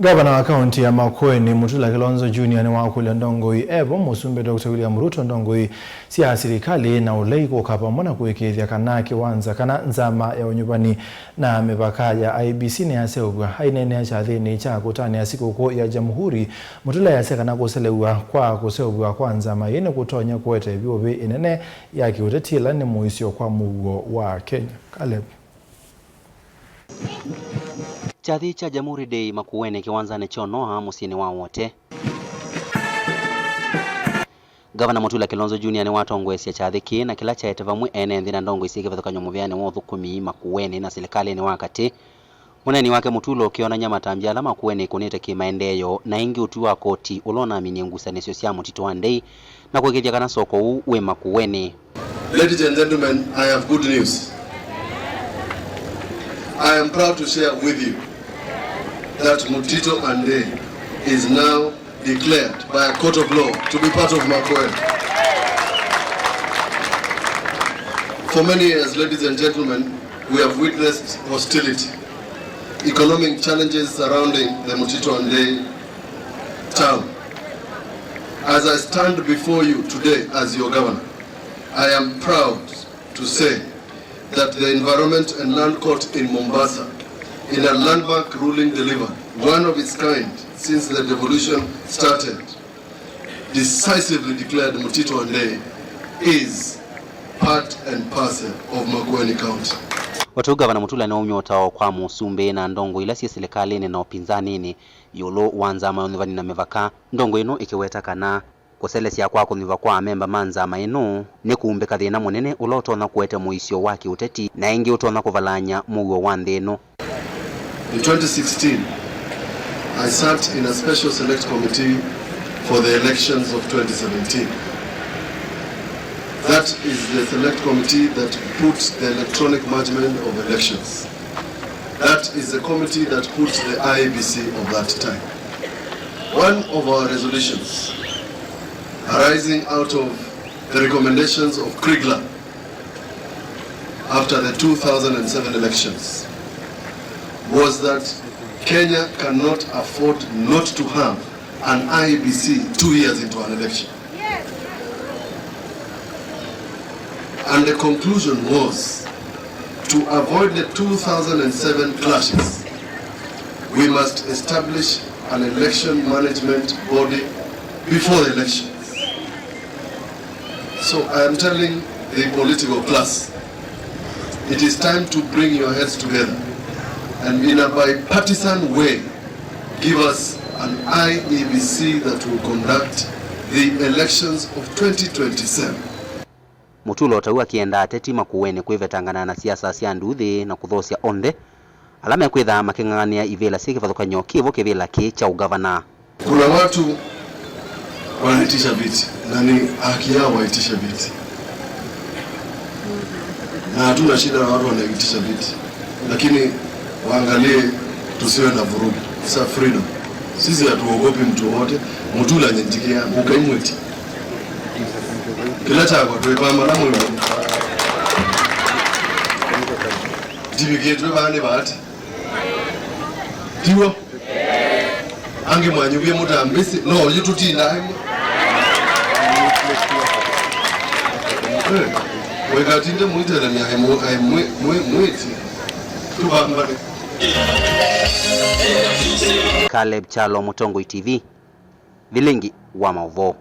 Gavana wa kaunti ya Makueni Mutula Kilonzo Junior ni wakule Ndongoi ebo musumbe Dr. William Ruto Ndongoi siya serikali na uleiko kapamona kuwekethia kana kiwanza kana nzama ya unyubani na mipaka ya IEBC ni yaseubwa hainene ya chathini cha kutani ya sikukuu ya Jamhuri. Mutula yase kana kuselewa kwa kuseubwa kwa nzama yene kutonya kuwete biobe inene ya kiutetila ni muisio kwa mugo wa Kenya. Caleb Chathi cha Jamhuri Day Makueni kiwanza ne chonoha musini wa wote. Gavana Mutula Kilonzo Junior ni watongwesya chathi ki na kila chaete vamwe ene nthina ndongo isike vathukanyo muvyane wa thukumi Makueni na serikali ni wakati. Muneni wake Mutula ukiona nyama tambyala Makueni kunite kimaendeyo na ingi utu wa koti ulona amini ngusanisyo cia mutito wa ndei na kwekethia kana soko huu we Makueni. Ladies and gentlemen, I have good news. I am proud to share with you that Mutito Andei is now declared by a court of law to be part of Makueni. For many years, ladies and gentlemen, we have witnessed hostility, economic challenges surrounding the Mutito Andei town. As I stand before you today as your governor, I am proud to say that the Environment and Land Court in Mombasa, in a landmark ruling delivered, one of its kind since the devolution started, decisively declared Mutito Andei is part and parcel of Makueni County. Watu Gavana Mutula na umyota kwa musumbe na ndongo ila si serikali ni na upinzani ni yolo wanza mayonivani na mevaka ndongo ino ikiweta kana kuselesya kwa kuniva kwa memba manza maino ni kuumbeka thina munene ulotona kuete muisio waki uteti na ingi utona kuvalanya mugo wa nthino. In 2016, I sat in a special select committee for the elections of 2017. That is the select committee that put the electronic management of elections. That is the committee that put the IEBC of that time. One of our resolutions arising out of the recommendations of Kriegler after the 2007 elections was that Kenya cannot afford not to have an IEBC 2 years into an election. Yes. And the conclusion was to avoid the 2007 clashes, we must establish an election management body before the elections. So I am telling the political class, it is time to bring your heads together and in a bipartisan way give us an IEBC that will conduct the elections of 2027. Mutula utaua kienda ateti Makueni kwivetangana na siasa cia nduthi na kuthosya onde alama kwitha making'ang'ania ivela sike vathukanyo kivo kivila ki cha ugavana. Kuna watu wanaitisha viti na ni haki yao waitisha viti, na hatuna shida na watu wanaitisha viti, lakini waangalie tusiwe na vurugu. It's a freedom. Sisi hatuogopi mtu wote. Mutula nyenjikia ukaimweti kila chako tuipamba na mwe dibigetwe bane bahati diwo ange mwanyubye mutambisi no yututinda wekatinde muiterani mweti tubambane. Caleb Chalo, Mutongoi TV, Vilingi wa Mauvo.